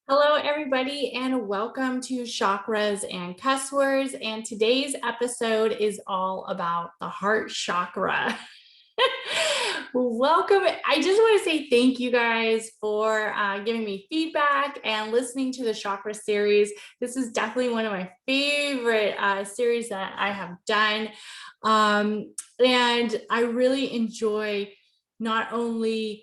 Hello, everybody, and welcome to Chakras and Cuss Words. And today's episode is all about the heart chakra. Welcome. I just want to say thank you guys for giving me feedback and listening to the chakra series. This is definitely one of my favorite series that I have done. And I really enjoy not only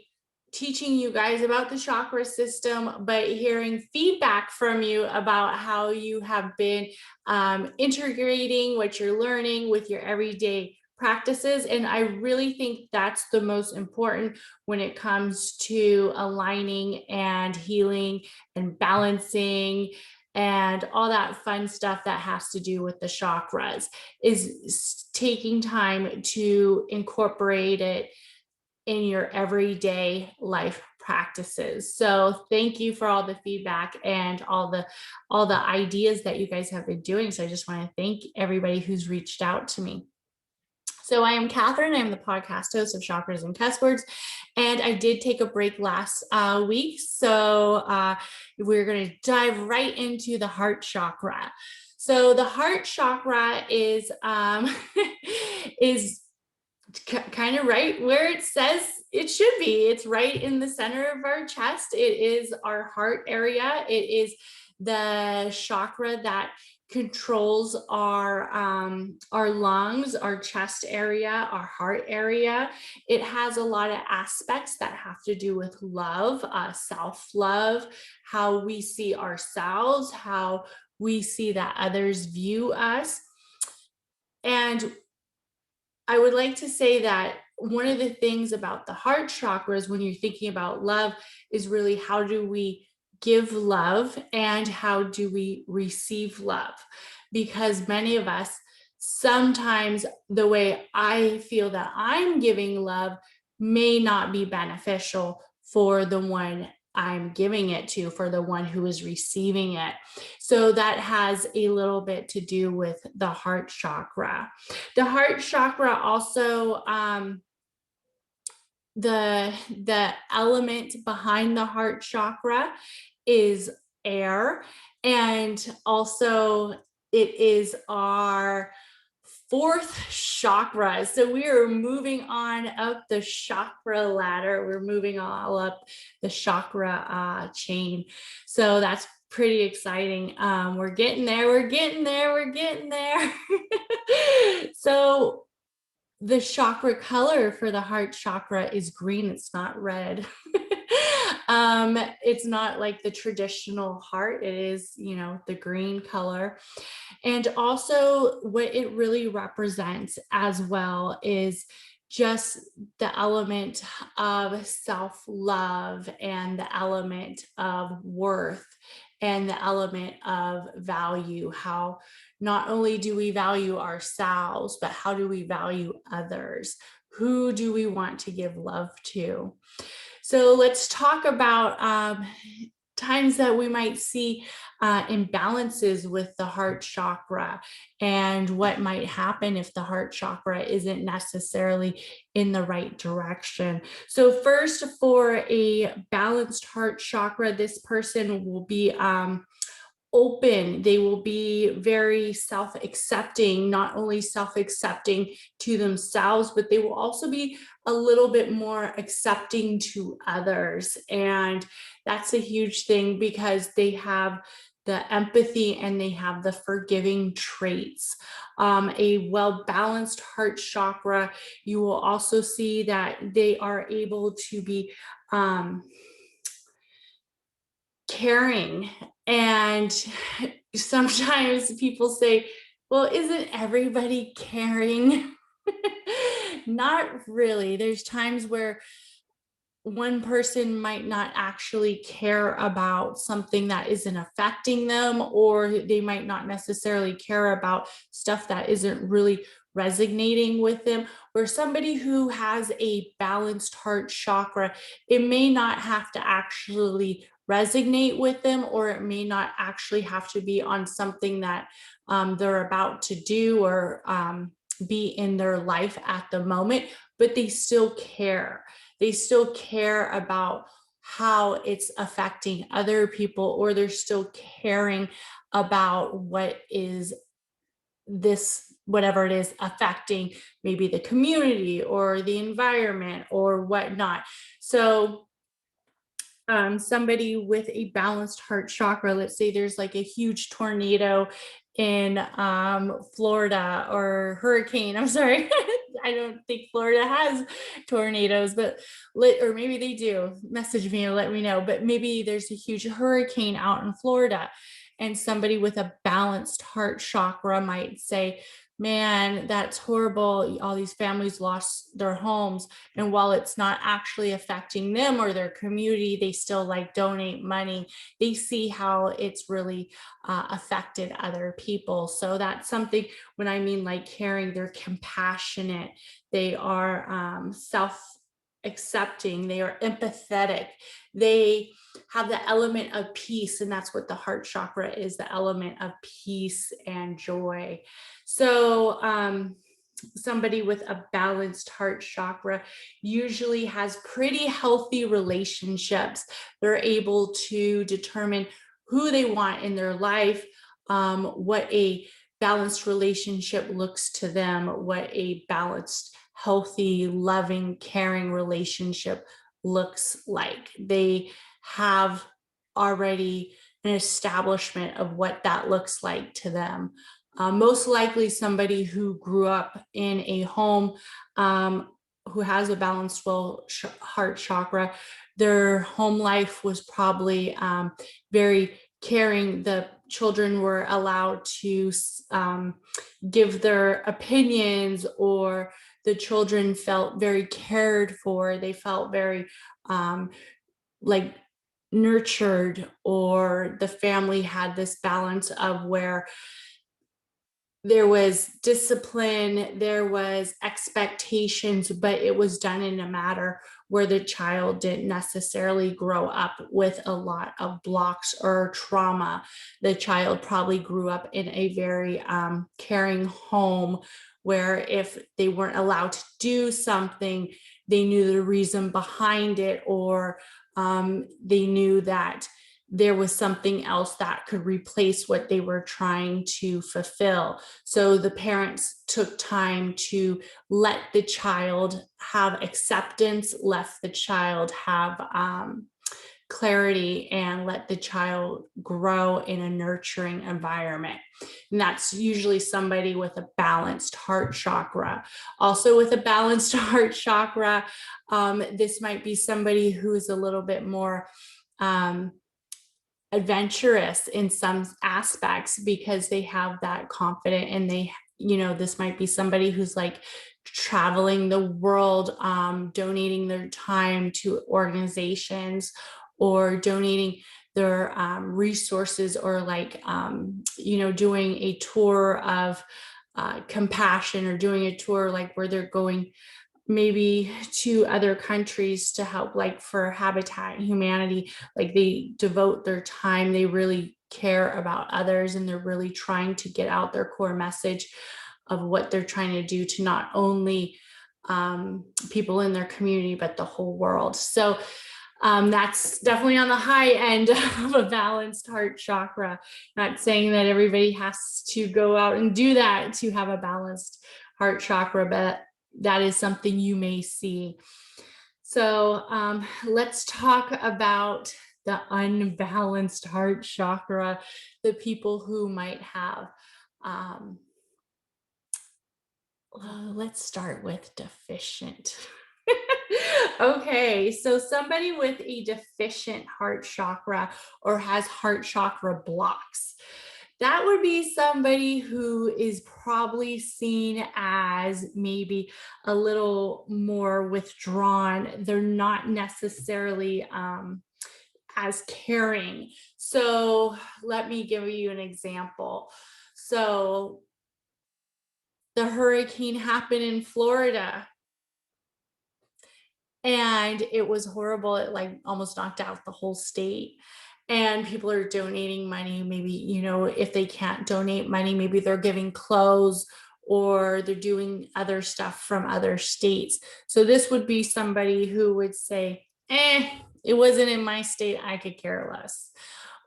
teaching you guys about the chakra system, but hearing feedback from you about how you have been integrating what you're learning with your everyday practices. And I really think that's the most important when it comes to aligning and healing and balancing and all that fun stuff that has to do with the chakras, is taking time to incorporate it in your everyday life practices. So thank you for all the feedback and all the ideas that you guys have been doing. So I just want to thank everybody who's reached out to me. So I am Catherine. I'm the podcast host of Chakras and Cuss Words, and I did take a break last week. So we're going to dive right into the heart chakra. So the heart chakra is is kind of right where it says it should be. It's right in the center of our chest. It is our heart area. It is the chakra that controls our lungs, our chest area, our heart area. It has a lot of aspects that have to do with love, self-love, how we see ourselves, how we see that others view us. And I would like to say that one of the things about the heart chakras, when you're thinking about love, is really how do we give love and how do we receive love? Because many of us, sometimes the way I feel that I'm giving love may not be beneficial for the one I'm giving it to, for the one who is receiving it. So that has a little bit to do with the heart chakra. The heart chakra also, the element behind the heart chakra is air, and also it is our fourth chakra. So we are moving on up the chakra ladder. We're moving all up the chakra chain. So that's pretty exciting. We're getting there. We're getting there. We're getting there. So the chakra color for the heart chakra is green. It's not red. It's not like the traditional heart. It is, the green color. And also what it really represents as well is just the element of self-love and the element of worth and the element of value. How not only do we value ourselves, but how do we value others? Who do we want to give love to? So let's talk about times that we might see imbalances with the heart chakra and what might happen if the heart chakra isn't necessarily in the right direction. So first, for a balanced heart chakra, this person will be open. They will be very self-accepting, not only self-accepting to themselves, but they will also be a little bit more accepting to others. And that's a huge thing because they have the empathy and they have the forgiving traits. A well-balanced heart chakra, you will also see that they are able to be caring. And sometimes people say, well, isn't everybody caring? Not really. There's times where one person might not actually care about something that isn't affecting them, or they might not necessarily care about stuff that isn't really resonating with them. Where somebody who has a balanced heart chakra, it may not have to actually resonate with them, or it may not actually have to be on something that they're about to do or be in their life at the moment, but they still care. They still care about how it's affecting other people, or they're still caring about what is this, whatever it is, affecting maybe the community or the environment or whatnot. So somebody with a balanced heart chakra, let's say there's like a huge tornado in Florida, or hurricane, I'm sorry. I don't think Florida has tornadoes, but or maybe they do. Message me and let me know. But maybe there's a huge hurricane out in Florida, and somebody with a balanced heart chakra might say, man, that's horrible. All these families lost their homes. And while it's not actually affecting them or their community, they still like donate money. They see how it's really affected other people. So that's something, when I mean like caring, they're compassionate, they are self accepting, they are empathetic, they have the element of peace. And that's what the heart chakra is, the element of peace and joy. So, somebody with a balanced heart chakra usually has pretty healthy relationships. They're able to determine who they want in their life, what a balanced relationship looks to them, what a balanced, healthy, loving, caring relationship looks like. They have already an establishment of what that looks like to them. Most likely somebody who grew up in a home who has a balanced heart chakra, their home life was probably very caring. The children were allowed to give their opinions, or the children felt very cared for. They felt very like nurtured, or the family had this balance of where there was discipline, there was expectations, but it was done in a matter where the child didn't necessarily grow up with a lot of blocks or trauma. The child probably grew up in a very caring home, where if they weren't allowed to do something, they knew the reason behind it, or they knew that there was something else that could replace what they were trying to fulfill. So the parents took time to let the child have acceptance, let the child have clarity, and let the child grow in a nurturing environment. And that's usually somebody with a balanced heart chakra. Also, with a balanced heart chakra, this might be somebody who is a little bit more adventurous in some aspects, because they have that confidence, and they, this might be somebody who's like traveling the world, donating their time to organizations, or donating their resources, or like doing a tour of compassion, or doing a tour like where they're going maybe to other countries to help, like for Habitat Humanity. Like they devote their time, they really care about others, and they're really trying to get out their core message of what they're trying to do to not only people in their community, but the whole world. So that's definitely on the high end of a balanced heart chakra. Not saying that everybody has to go out and do that to have a balanced heart chakra, but that is something you may see. So let's talk about the unbalanced heart chakra, the people who might have. Let's start with deficient. Okay, so somebody with a deficient heart chakra, or has heart chakra blocks, that would be somebody who is probably seen as maybe a little more withdrawn. They're not necessarily as caring. So let me give you an example. So the hurricane happened in Florida, and it was horrible. It like almost knocked out the whole state, and people are donating money. Maybe, if they can't donate money, maybe they're giving clothes, or they're doing other stuff from other states. So this would be somebody who would say, It wasn't in my state. I could care less.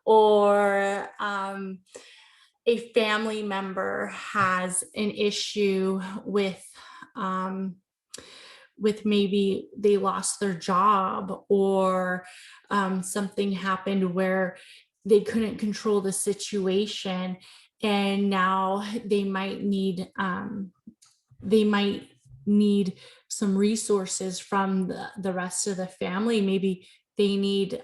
Or a family member has an issue um, with maybe they lost their job, or something happened where they couldn't control the situation, and now they might need some resources from the rest of the family. Maybe they need,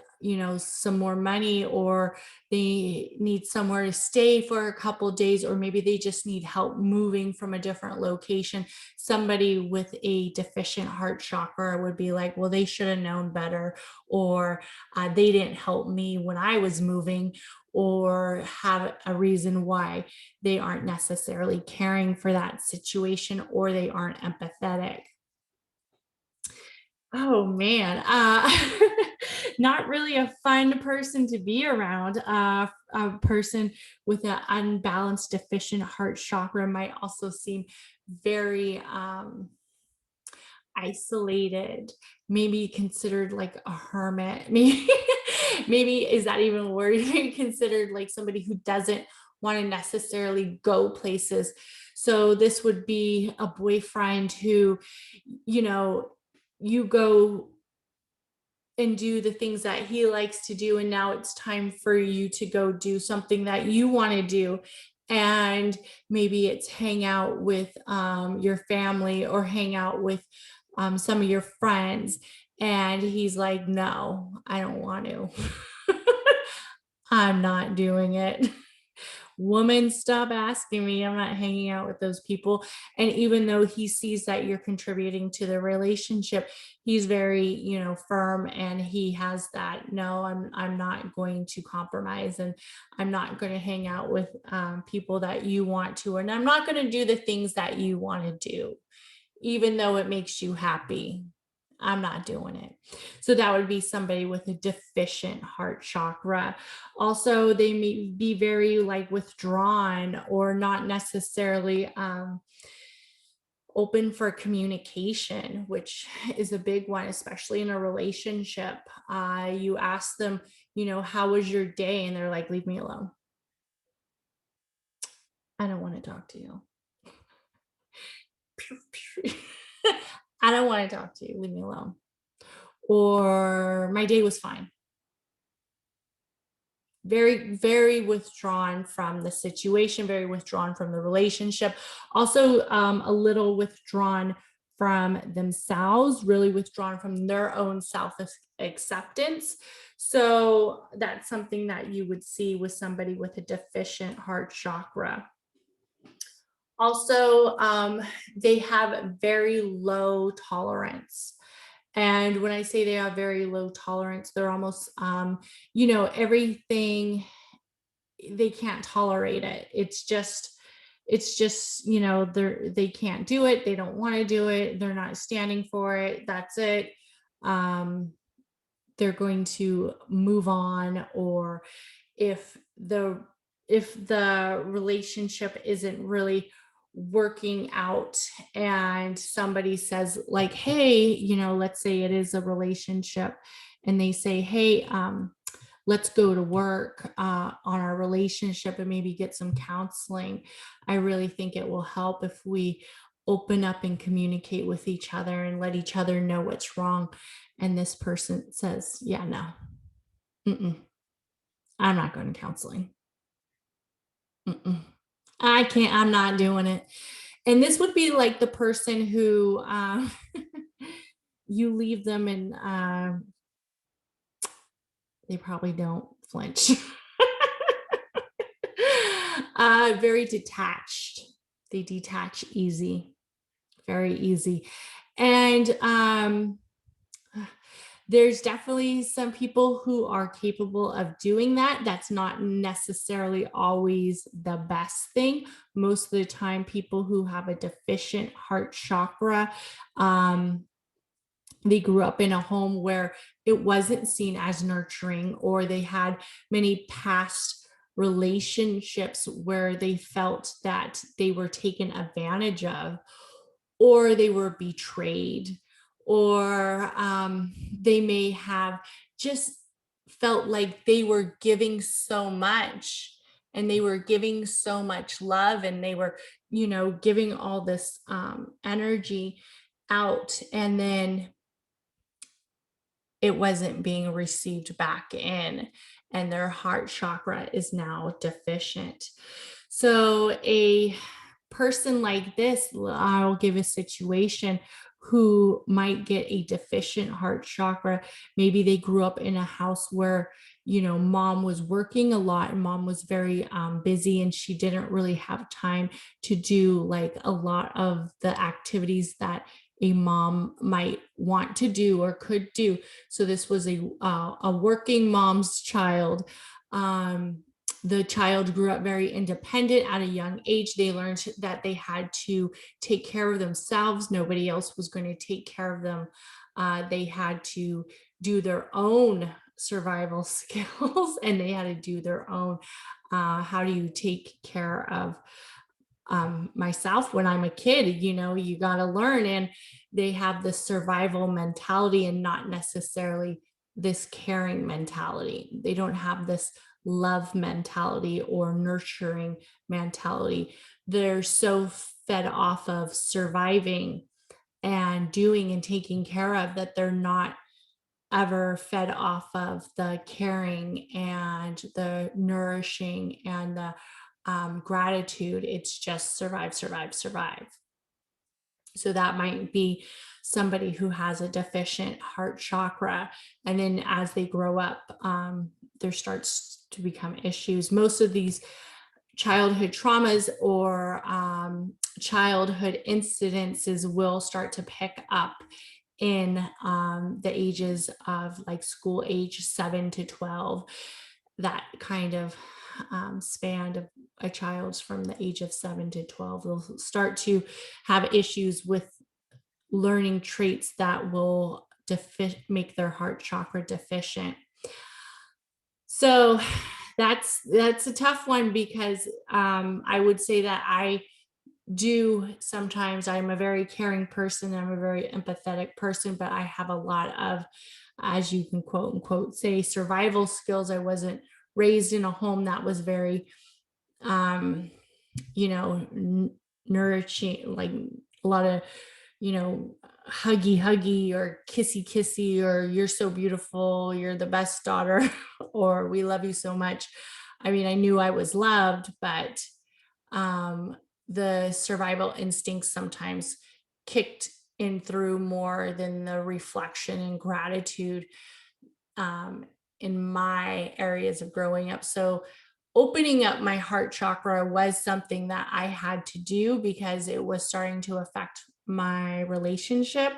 some more money, or they need somewhere to stay for a couple days, or maybe they just need help moving from a different location. Somebody with a deficient heart chakra would be like, well, they should have known better, or they didn't help me when I was moving, or have a reason why they aren't necessarily caring for that situation, or they aren't empathetic. Oh man, not really a fun person to be around. A person with an unbalanced, deficient heart chakra might also seem very isolated, maybe considered like a hermit. Maybe is that even a word? Maybe considered like somebody who doesn't want to necessarily go places. So this would be a boyfriend who, you know, you go and do the things that he likes to do, and now it's time for you to go do something that you want to do. And maybe it's hang out with your family, or hang out with some of your friends, and he's like, no, I don't want to. I'm not doing it. Woman, stop asking me. I'm not hanging out with those people. And even though he sees that you're contributing to the relationship, he's very, firm, and he has that, no, I'm not going to compromise, and I'm not going to hang out with people that you want to, and I'm not going to do the things that you want to do, even though it makes you happy. I'm not doing it. So that would be somebody with a deficient heart chakra. Also, they may be very like withdrawn, or not necessarily open for communication, which is a big one, especially in a relationship. You ask them, how was your day? And they're like, leave me alone. I don't want to talk to you. I don't want to talk to you. Leave me alone. Or my day was fine. Very, very withdrawn from the situation, very withdrawn from the relationship. Also, a little withdrawn from themselves, really withdrawn from their own self acceptance. So that's something that you would see with somebody with a deficient heart chakra. Also, they have very low tolerance. And when I say they have very low tolerance, they're almost, everything, they can't tolerate it. It's just, they can't do it. They don't want to do it. They're not standing for it. That's it. Um, they're going to move on. Or if the if the relationship isn't really working out, and somebody says like, hey, let's say it is a relationship, and they say, hey, let's go to work on our relationship and maybe get some counseling. I really think it will help if we open up and communicate with each other and let each other know what's wrong. And this person says, yeah, no, mm-mm, I'm not going to counseling. Mm-mm. I can't, I'm not doing it. And this would be like the person who you leave them, and they probably don't flinch. Very detached. They detach easy, very easy. And there's definitely some people who are capable of doing that. That's not necessarily always the best thing. Most of the time, people who have a deficient heart chakra, they grew up in a home where it wasn't seen as nurturing, or they had many past relationships where they felt that they were taken advantage of, or they were betrayed, or they may have just felt like they were giving so much, and they were giving so much love, and they were, giving all this energy out, and then it wasn't being received back in, and their heart chakra is now deficient. So, a person like this, I'll give a situation, who might get a deficient heart chakra. Maybe they grew up in a house where, mom was working a lot, and mom was very busy, and she didn't really have time to do like a lot of the activities that a mom might want to do or could do. So this was a working mom's child. Um, the child grew up very independent at a young age. They learned that they had to take care of themselves. Nobody else was going to take care of them. They had to do their own survival skills, and they had to do their own, how do you take care of myself when I'm a kid? You got to learn. And they have this survival mentality and not necessarily this caring mentality. They don't have this love mentality or nurturing mentality. They're so fed off of surviving and doing and taking care of that they're not ever fed off of the caring and the nourishing and the gratitude. It's just survive, survive, survive. So that might be somebody who has a deficient heart chakra. And then as they grow up, there starts to become issues. Most of these childhood traumas or childhood incidences will start to pick up in the ages of like school age 7 to 12, that kind of span of a child's from the age of 7 to 12. They'll start to have issues with learning traits that will make their heart chakra deficient. So that's a tough one, because I would say that I do sometimes, I'm a very caring person, I'm a very empathetic person, but I have a lot of, as you can quote unquote say, survival skills. I wasn't raised in a home that was very um nourishing, like a lot of, huggy huggy or kissy kissy, or you're so beautiful, you're the best daughter, or we love you so much. I mean, I knew I was loved, but um the survival instincts sometimes kicked in through more than the reflection and gratitude um, in my areas of growing up. So, opening up my heart chakra was something that I had to do because it was starting to affect my relationship.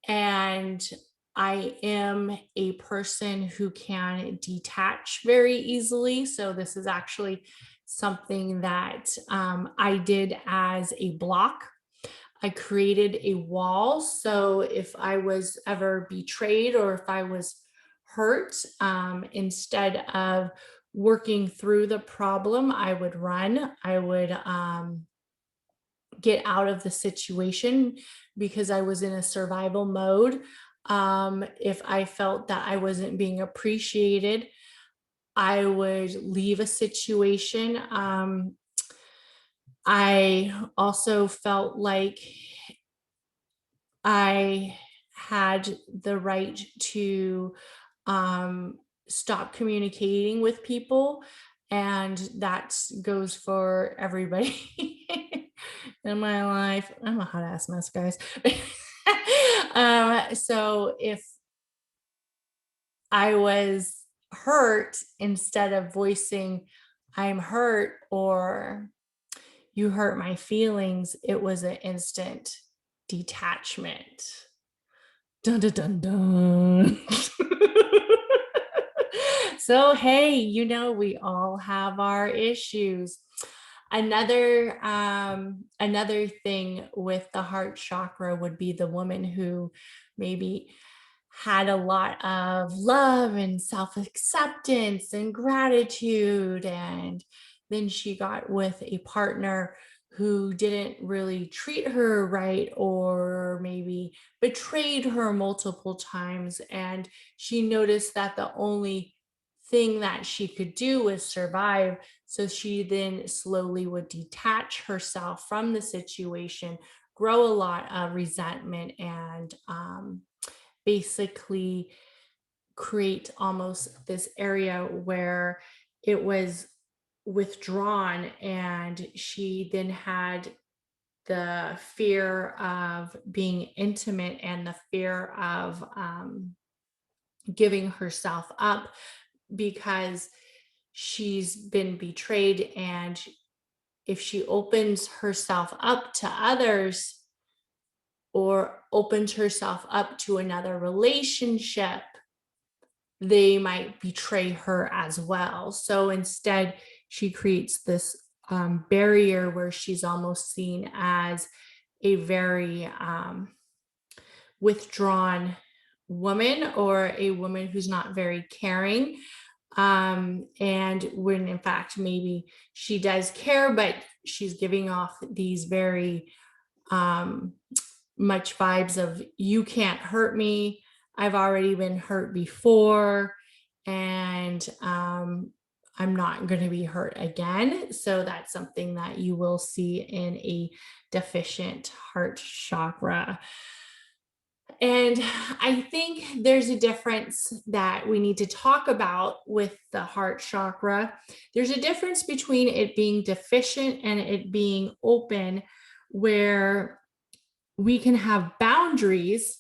And I am a person who can detach very easily. So, this is actually something that I did as a block. I created a wall. So if I was ever betrayed or if I was hurt, instead of working through the problem, I would run. I would get out of the situation because I was in a survival mode. If I felt that I wasn't being appreciated, I would leave a situation. I also felt like I had the right to stop communicating with people. And that goes for everybody in my life. I'm a hot ass mess, guys. So if I was hurt, instead of voicing, I'm hurt, or you hurt my feelings, it was an instant detachment. Dun dun dun dun. So hey, we all have our issues. Another thing with the heart chakra would be the woman who maybe had a lot of love and self-acceptance and gratitude, and then she got with a partner who didn't really treat her right or maybe betrayed her multiple times. And she noticed that the only thing that she could do was survive. So she then slowly would detach herself from the situation, grow a lot of resentment, and basically create almost this area where it was withdrawn. And she then had the fear of being intimate and the fear of giving herself up because she's been betrayed. And if she opens herself up to others or opens herself up to another relationship, they might betray her as well. So instead, she creates this barrier where she's almost seen as a very withdrawn woman, or a woman who's not very caring. And when in fact, maybe she does care, but she's giving off these very um, much vibes of, you can't hurt me. I've already been hurt before, and I'm not going to be hurt again. So that's something that you will see in a deficient heart chakra. And I think there's a difference that we need to talk about with the heart chakra. There's a difference between it being deficient and it being open, where we can have boundaries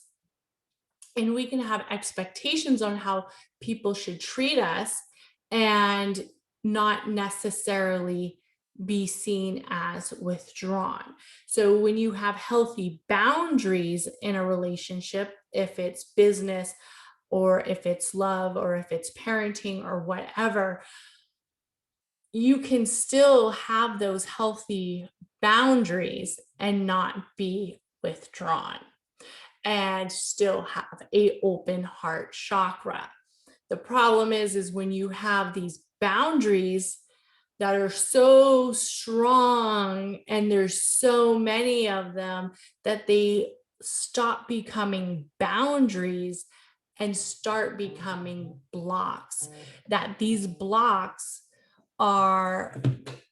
and we can have expectations on how people should treat us and not necessarily be seen as withdrawn. So when you have healthy boundaries in a relationship, if it's business or if it's love or if it's parenting or whatever, you can still have those healthy boundaries and not be withdrawn and still have a open heart chakra. The problem is when you have these boundaries that are so strong and there's so many of them that they stop becoming boundaries and start becoming blocks, that these blocks are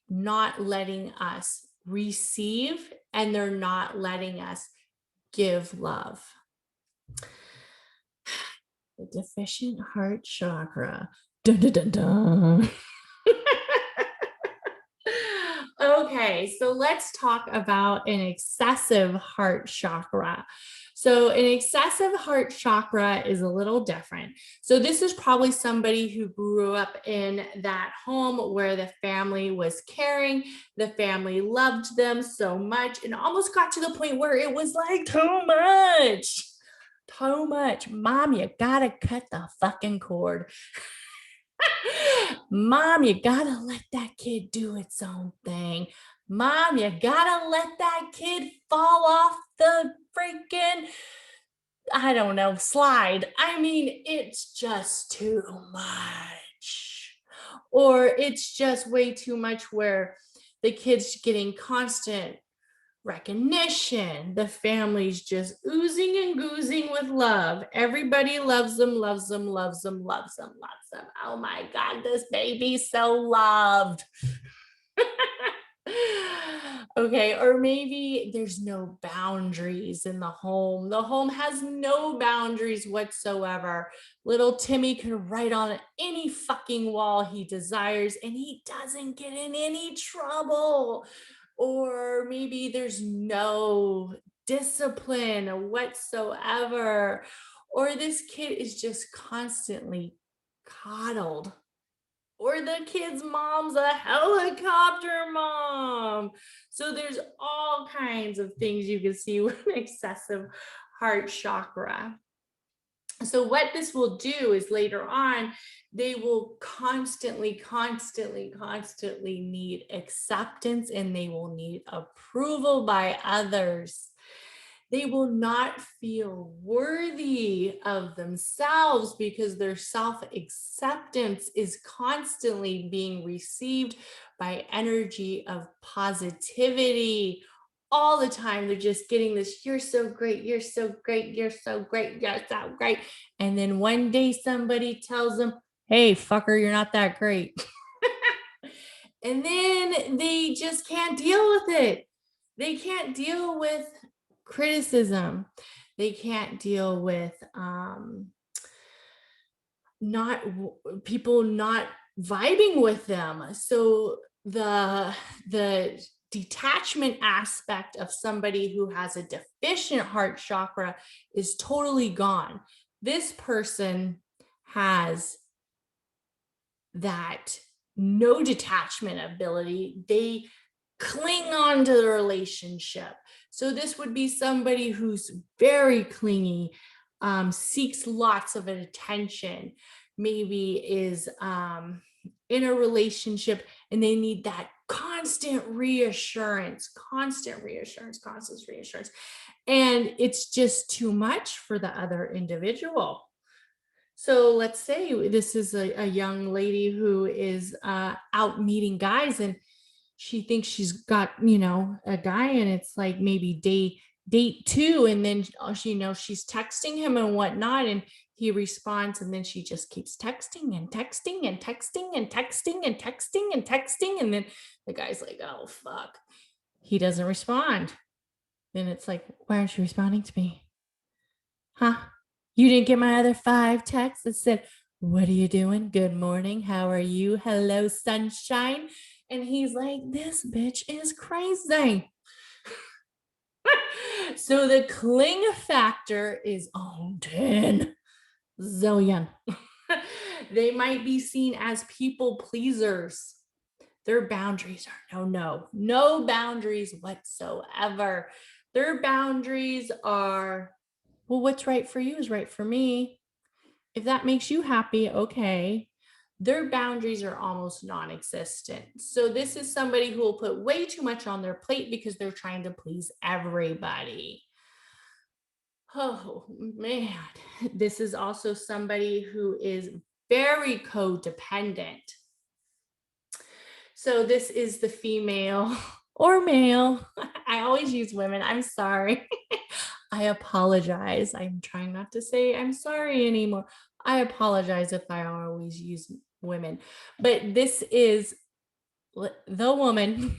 not letting us receive and they're not letting us give love. The deficient heart chakra. Dun, dun, dun, dun. Okay, so let's talk about an excessive heart chakra. So, an excessive heart chakra is a little different. So, this is probably somebody who grew up in that home where the family was caring, the family loved them so much, and almost got to the point where it was like too much. Too much. Mom, you gotta cut the fucking cord. Mom, you gotta let that kid do its own thing. Mom, you gotta let that kid fall off the freaking, I don't know, slide. I mean, it's just too much. Or it's just way too much where the kid's getting constant recognition. The family's just oozing and goozing with love. Everybody loves them, loves them, loves them, loves them, loves them. Oh my God, this baby's so loved. Okay, or maybe there's no boundaries in the home. The home has no boundaries whatsoever. Little Timmy can write on any fucking wall he desires and he doesn't get in any trouble. Or maybe there's no discipline whatsoever. Or this kid is just constantly coddled, or the kid's mom's a helicopter mom. So there's all kinds of things you can see with excessive heart chakra. So what this will do is later on, they will constantly need acceptance and they will need approval by others. They will not feel worthy of themselves because their self acceptance is constantly being received by energy of positivity all the time. They're just getting this, you're so great, you're so great, you're so great, you're so great. And then one day somebody tells them, hey, fucker, you're not that great. And then they just can't deal with it. They can't deal with criticism. They can't deal with not people not vibing with them. So the detachment aspect of somebody who has a deficient heart chakra is totally gone. This person has that no detachment ability. They cling on to the relationship. So this would be somebody who's very clingy, seeks lots of attention, maybe is in a relationship and they need that constant reassurance, constant reassurance, constant reassurance. And it's just too much for the other individual. So let's say this is a young lady who is out meeting guys and she thinks she's got, a guy and it's like maybe date two. And then she she's texting him and whatnot. And he responds and then she just keeps texting and texting and texting and texting and texting and texting. And then the guy's like, oh, fuck. He doesn't respond. Then it's like, why aren't you responding to me? Huh? You didn't get my other 5 texts that said, what are you doing? Good morning. How are you? Hello, sunshine. And he's like, this bitch is crazy. So the cling factor is on 10 zillion. They might be seen as people pleasers. Their boundaries are no boundaries whatsoever. Their boundaries are, well, what's right for you is right for me. If that makes you happy, okay. Their boundaries are almost non-existent. So this is somebody who will put way too much on their plate because they're trying to please everybody. Oh man, this is also somebody who is very codependent. So this is the female or male. I always use women. I'm sorry. I apologize. I'm trying not to say I'm sorry anymore. I apologize if I always use women, but this is the woman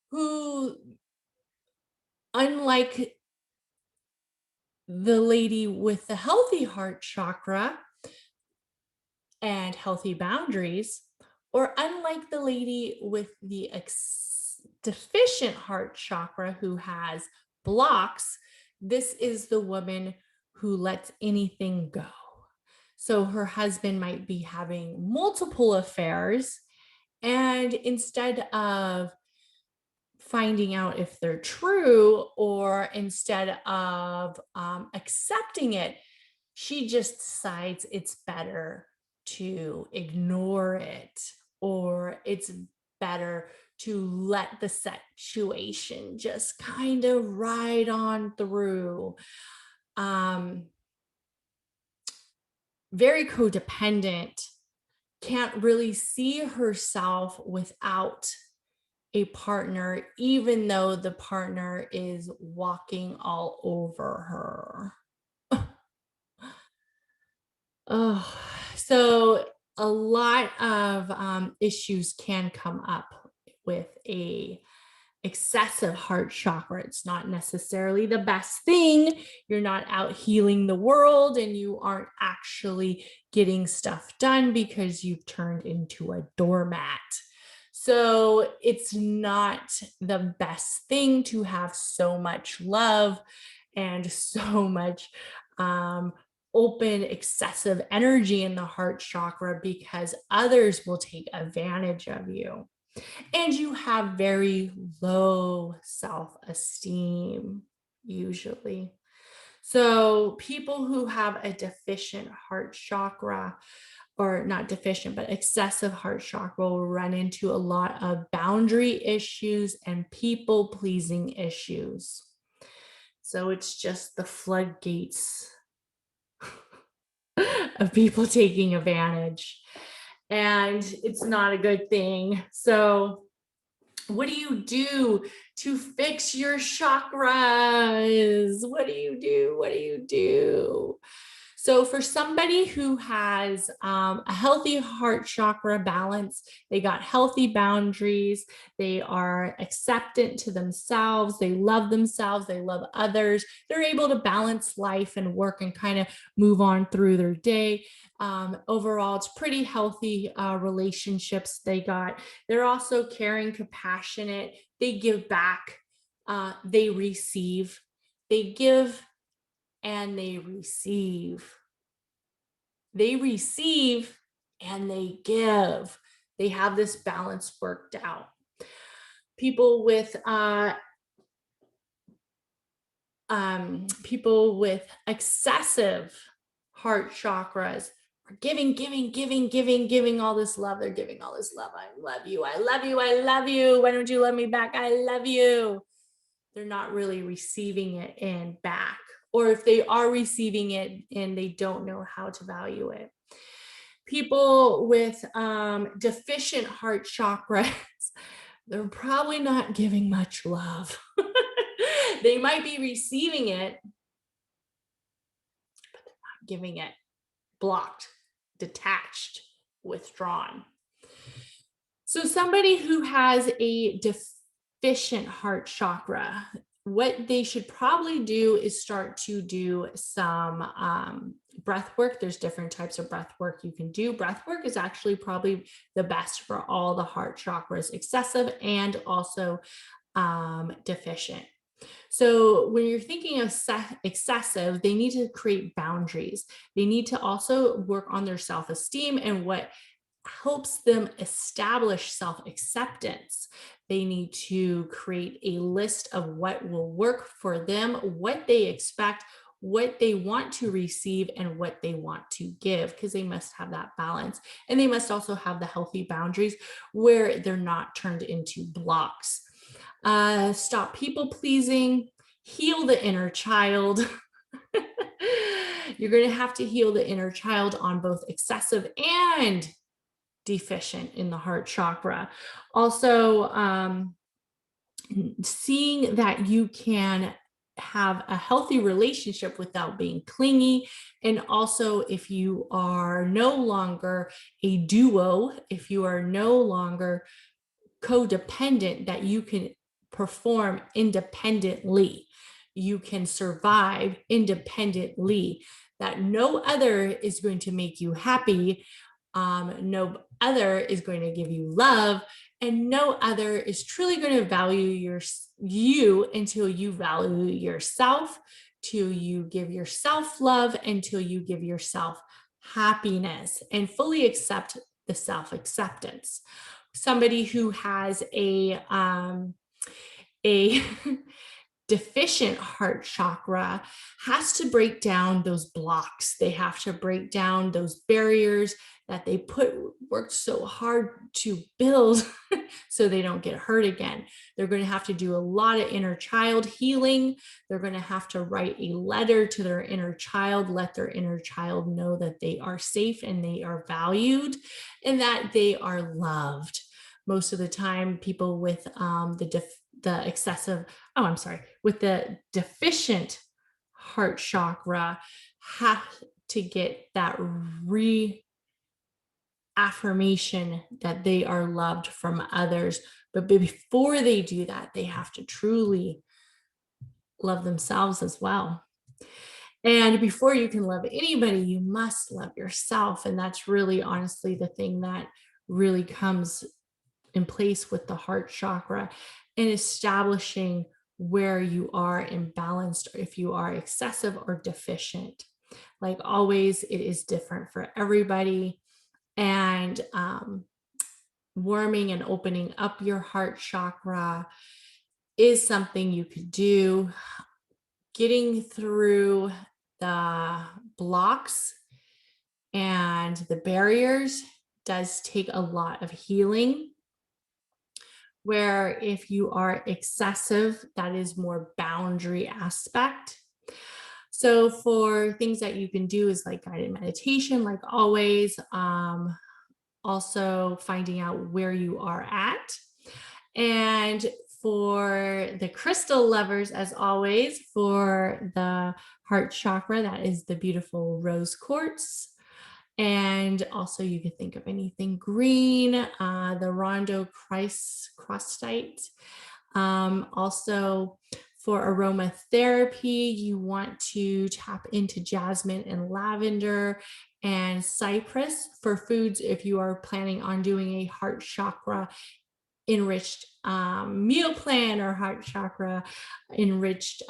who, unlike the lady with the healthy heart chakra and healthy boundaries, or unlike the lady with the deficient heart chakra who has blocks, this is the woman who lets anything go. So her husband might be having multiple affairs, and instead of finding out if they're true or instead of accepting it, she just decides it's better to ignore it, or it's better to let the situation just kind of ride on through. Very codependent, can't really see herself without a partner, even though the partner is walking all over her. Oh, so a lot of issues can come up with a excessive heart chakra. It's not necessarily the best thing. You're not out healing the world and you aren't actually getting stuff done because you've turned into a doormat. So it's not the best thing to have so much love and so much open, excessive energy in the heart chakra because others will take advantage of you. And you have very low self-esteem, usually. So people who have a deficient heart chakra, or not deficient, but excessive heart chakra, will run into a lot of boundary issues and people pleasing issues. So it's just the floodgates of people taking advantage. And it's not a good thing. So, what do you do to fix your chakras? What do you do? What do you do? So, for somebody who has a healthy heart chakra balance, they got healthy boundaries, they are acceptant to themselves, they love others, they're able to balance life and work and kind of move on through their day. Overall, it's pretty healthy relationships they got. They're also caring, compassionate, they give back, they receive, they give and they receive. They receive and they give. They have this balance worked out. People with excessive heart chakras are giving all this love. They're giving all this love. I love you. I love you. I love you. Why don't you love me back? I love you. They're not really receiving it in back. Or if they are receiving it and they don't know how to value it. People with deficient heart chakras, they're probably not giving much love. They might be receiving it, but they're not giving it. Blocked, detached, withdrawn. So somebody who has a deficient heart chakra, what they should probably do is start to do some breath work. There's different types of breath work you can do. Breath work is actually probably the best for all the heart chakras, excessive and also deficient. So when you're thinking of excessive, they need to create boundaries. They need to also work on their self-esteem and what helps them establish self-acceptance. They need to create a list of what will work for them, what they expect, what they want to receive, and what they want to give, because they must have that balance. And they must also have the healthy boundaries where they're not turned into blocks. Stop people pleasing, heal the inner child. You're going to have to heal the inner child on both excessive and deficient in the heart chakra. Also, seeing that you can have a healthy relationship without being clingy. And also, if you are no longer a duo, if you are no longer codependent, that you can perform independently, you can survive independently, that no other is going to make you happy, no other is going to give you love, and no other is truly going to value you until you value yourself, till you give yourself love, until you give yourself happiness and fully accept the self-acceptance. Somebody who has a deficient heart chakra has to break down those blocks. They have to break down those barriers that they worked so hard to build so they don't get hurt again. They're going to have to do a lot of inner child healing. They're going to have to write a letter to their inner child, let their inner child know that they are safe and they are valued and that they are loved. Most of the time, people with with the deficient heart chakra have to get that reaffirmation that they are loved from others. But before they do that, they have to truly love themselves as well. And before you can love anybody, you must love yourself. And that's really honestly the thing that really comes in place with the heart chakra and establishing where you are imbalanced, or if you are excessive or deficient. Like always, it is different for everybody. And warming and opening up your heart chakra is something you could do. Getting through the blocks and the barriers does take a lot of healing. where if you are excessive, that is more boundary aspect. So for things that you can do is like guided meditation, like always, also finding out where you are at. And for the crystal lovers, as always, for the heart chakra, that is the beautiful rose quartz. And also, you could think of anything green, the Rondo crostite. Also, for aromatherapy, you want to tap into jasmine and lavender and cypress. For foods, if you are planning on doing a heart chakra enriched meal plan or heart chakra enriched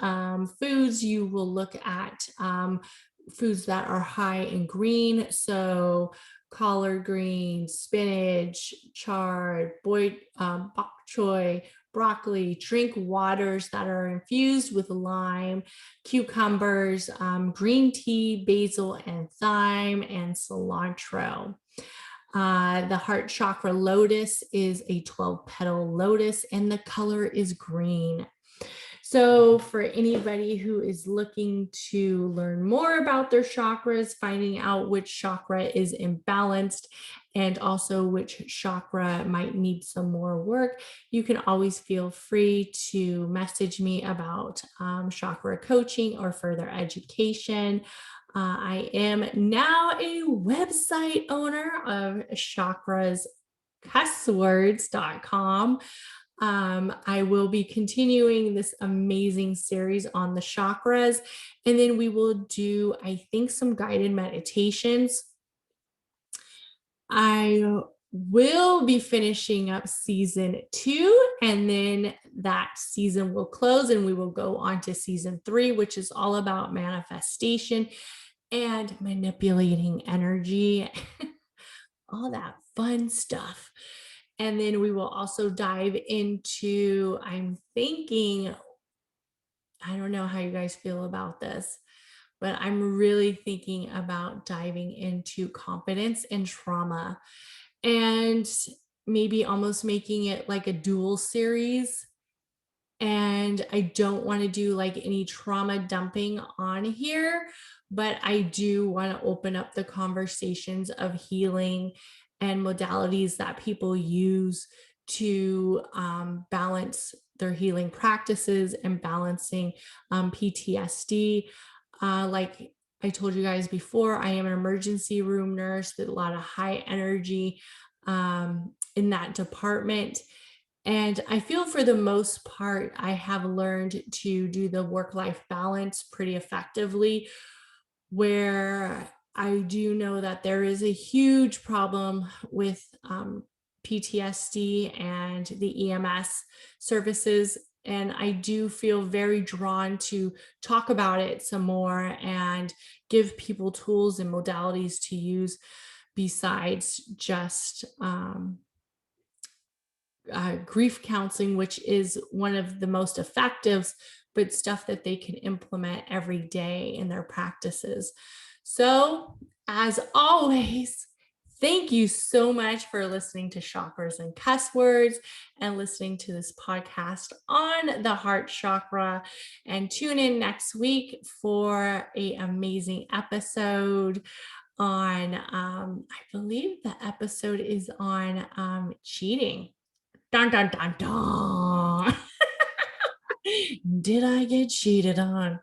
foods, you will look at foods that are high in green. So collard greens, spinach, chard, bok choy, broccoli. Drink waters that are infused with lime, cucumbers, green tea, basil and thyme, and cilantro. The heart chakra lotus is a 12 petal lotus, and the color is green. So, for anybody who is looking to learn more about their chakras, finding out which chakra is imbalanced and also which chakra might need some more work, you can always feel free to message me about chakra coaching or further education. I am now a website owner of chakrascusswords.com. I will be continuing this amazing series on the chakras, and then we will do, I think, some guided meditations. I will be finishing up season 2, and then that season will close, and we will go on to season 3, which is all about manifestation and manipulating energy, all that fun stuff. And then we will also dive into, I'm thinking, I don't know how you guys feel about this, but I'm really thinking about diving into confidence and trauma and maybe almost making it like a dual series. And I don't want to do like any trauma dumping on here, but I do want to open up the conversations of healing and modalities that people use to balance their healing practices and balancing PTSD. Like I told you guys before, I am an emergency room nurse, did a lot of high energy in that department. And I feel for the most part, I have learned to do the work life balance pretty effectively, where I do know that there is a huge problem with PTSD and the EMS services. And I do feel very drawn to talk about it some more and give people tools and modalities to use besides just grief counseling, which is one of the most effective, but stuff that they can implement every day in their practices. So, as always, thank you so much for listening to Chakras and Cuss Words and listening to this podcast on the heart chakra. And tune in next week for an amazing episode on, I believe the episode is on cheating. Dun, dun, dun, dun. Did I get cheated on?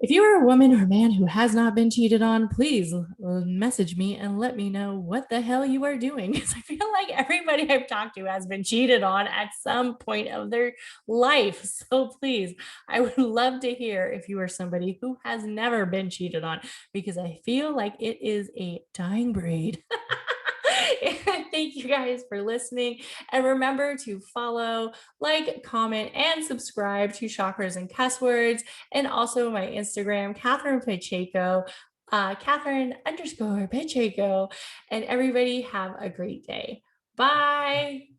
If you are a woman or man who has not been cheated on, please message me and let me know what the hell you are doing. Because I feel like everybody I've talked to has been cheated on at some point of their life. So please, I would love to hear if you are somebody who has never been cheated on, because I feel like it is a dying breed. Thank you guys for listening. And remember to follow, like, comment, and subscribe to Chakras and Cuss Words. And also my Instagram, Catherine Pacheco, Catherine_Pacheco. And everybody have a great day. Bye.